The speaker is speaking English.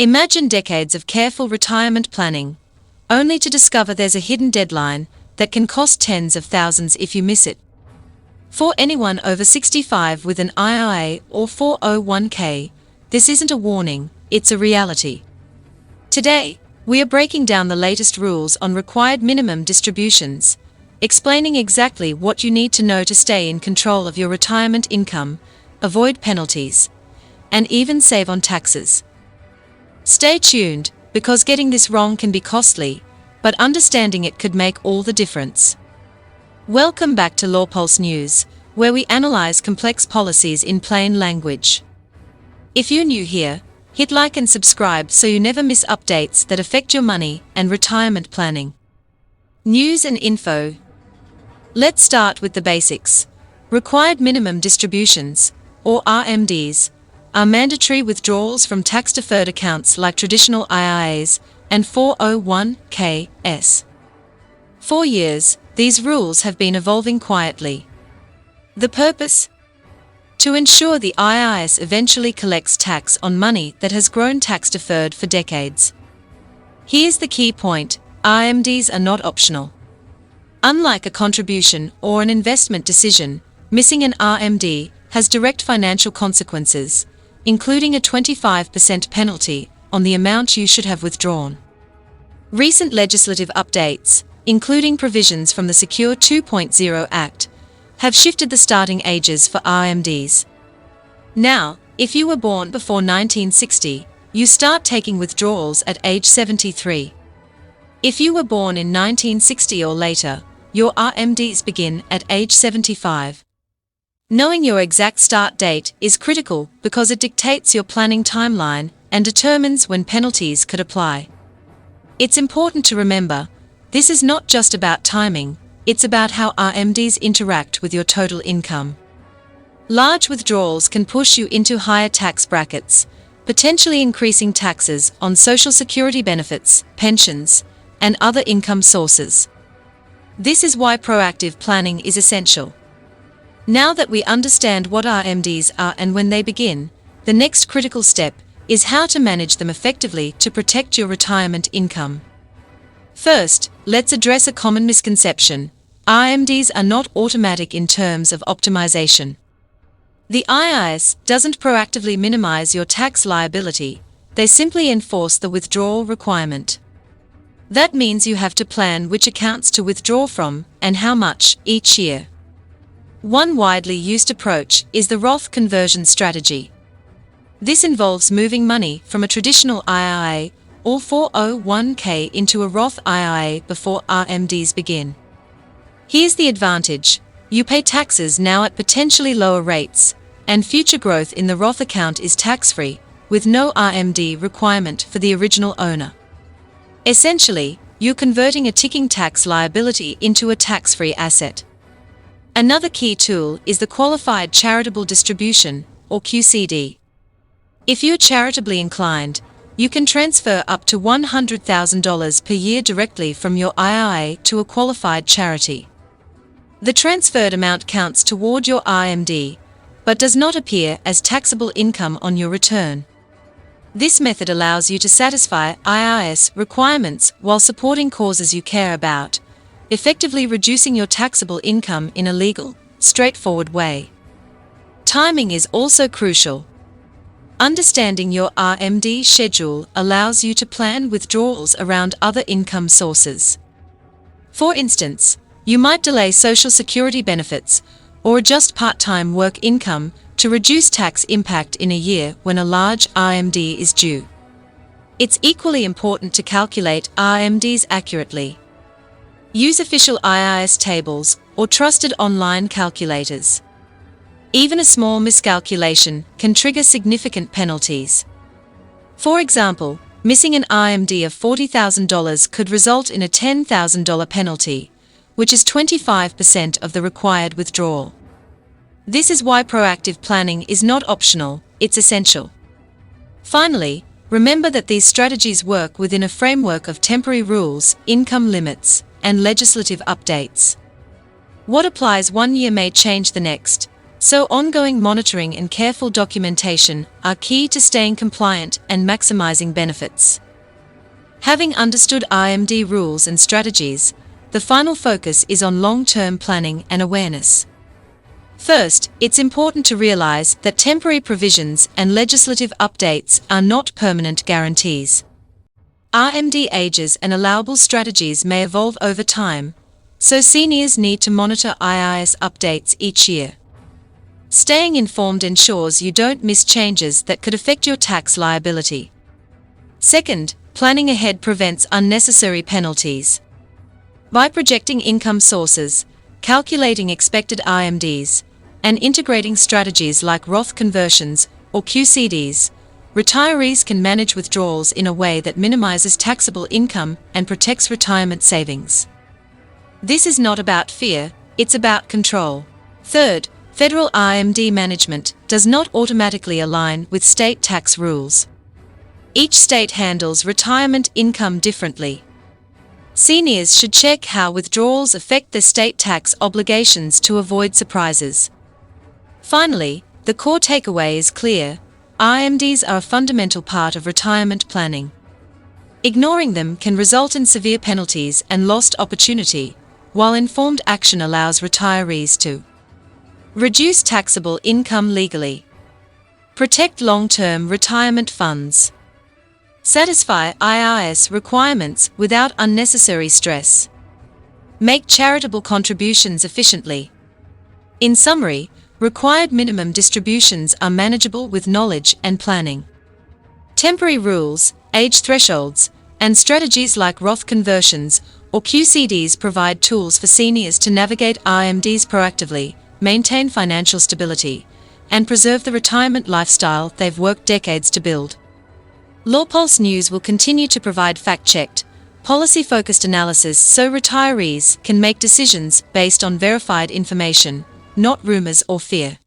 Imagine decades of careful retirement planning, only to discover there's a hidden deadline that can cost tens of thousands if you miss it. For anyone over 65 with an IRA or 401k, this isn't a warning, it's a reality. Today, we are breaking down the latest rules on required minimum distributions, explaining exactly what you need to know to stay in control of your retirement income, avoid penalties, and even save on taxes. Stay tuned, because getting this wrong can be costly, but understanding it could make all the difference. Welcome back to LawPulse News, where we analyze complex policies in plain language. If you're new here, hit like and subscribe so you never miss updates that affect your money and retirement planning. News and info. Let's start with the basics. Required minimum distributions, or RMDs, are mandatory withdrawals from tax-deferred accounts like traditional IRAs and 401ks. For years, these rules have been evolving quietly. The purpose? To ensure the IRS eventually collects tax on money that has grown tax-deferred for decades. Here's the key point: RMDs are not optional. Unlike a contribution or an investment decision, missing an RMD has direct financial consequences, including a 25% penalty on the amount you should have withdrawn. Recent legislative updates, including provisions from the Secure 2.0 Act, have shifted the starting ages for RMDs. Now, if you were born before 1960, you start taking withdrawals at age 73. If you were born in 1960 or later, your RMDs begin at age 75. Knowing your exact start date is critical because it dictates your planning timeline and determines when penalties could apply. It's important to remember, this is not just about timing, it's about how RMDs interact with your total income. Large withdrawals can push you into higher tax brackets, potentially increasing taxes on Social Security benefits, pensions, and other income sources. This is why proactive planning is essential. Now that we understand what RMDs are and when they begin, the next critical step is how to manage them effectively to protect your retirement income. First, let's address a common misconception: RMDs are not automatic in terms of optimization. The IRS doesn't proactively minimize your tax liability, they simply enforce the withdrawal requirement. That means you have to plan which accounts to withdraw from and how much each year. One widely used approach is the Roth conversion strategy. This involves moving money from a traditional IRA or 401k into a Roth IRA before RMDs begin. Here's the advantage: you pay taxes now at potentially lower rates, and future growth in the Roth account is tax-free, with no RMD requirement for the original owner. Essentially, you're converting a ticking tax liability into a tax-free asset. Another key tool is the Qualified Charitable Distribution, or QCD. If you're charitably inclined, you can transfer up to $100,000 per year directly from your IRA to a qualified charity. The transferred amount counts toward your RMD, but does not appear as taxable income on your return. This method allows you to satisfy IRS requirements while supporting causes you care about, effectively reducing your taxable income in a legal, straightforward way. Timing is also crucial. Understanding your RMD schedule allows you to plan withdrawals around other income sources. For instance, you might delay Social Security benefits or adjust part-time work income to reduce tax impact in a year when a large RMD is due. It's equally important to calculate RMDs accurately. Use official IRS tables or trusted online calculators. Even a small miscalculation can trigger significant penalties. For example, missing an RMD of $40,000 could result in a $10,000 penalty, which is 25% of the required withdrawal. This is why proactive planning is not optional, it's essential. Finally, remember that these strategies work within a framework of temporary rules, income limits, and legislative updates. What applies one year may change the next, So ongoing monitoring and careful documentation are key to staying compliant and maximizing benefits. Having understood RMD rules and strategies, the final focus is on long-term planning and awareness. First, it's important to realize that temporary provisions and legislative updates are not permanent guarantees. RMD ages and allowable strategies may evolve over time, so seniors need to monitor IIS updates each year. Staying informed ensures you don't miss changes that could affect your tax liability. Second, planning ahead prevents unnecessary penalties. By projecting income sources, calculating expected RMDs, and integrating strategies like Roth conversions or QCDs, retirees can manage withdrawals in a way that minimizes taxable income and protects retirement savings. This is not about fear, it's about control. Third, federal RMD management does not automatically align with state tax rules. Each state handles retirement income differently. Seniors should check how withdrawals affect their state tax obligations to avoid surprises. Finally, the core takeaway is clear: RMDs are a fundamental part of retirement planning. Ignoring them can result in severe penalties and lost opportunity, while informed action allows retirees to reduce taxable income legally, protect long-term retirement funds, satisfy IRS requirements without unnecessary stress, make charitable contributions efficiently. In summary, required minimum distributions are manageable with knowledge and planning. Temporary rules, age thresholds, and strategies like Roth conversions or QCDs provide tools for seniors to navigate RMDs proactively, maintain financial stability, and preserve the retirement lifestyle they've worked decades to build. LawPulse News will continue to provide fact-checked, policy-focused analysis so retirees can make decisions based on verified information, not rumors or fear.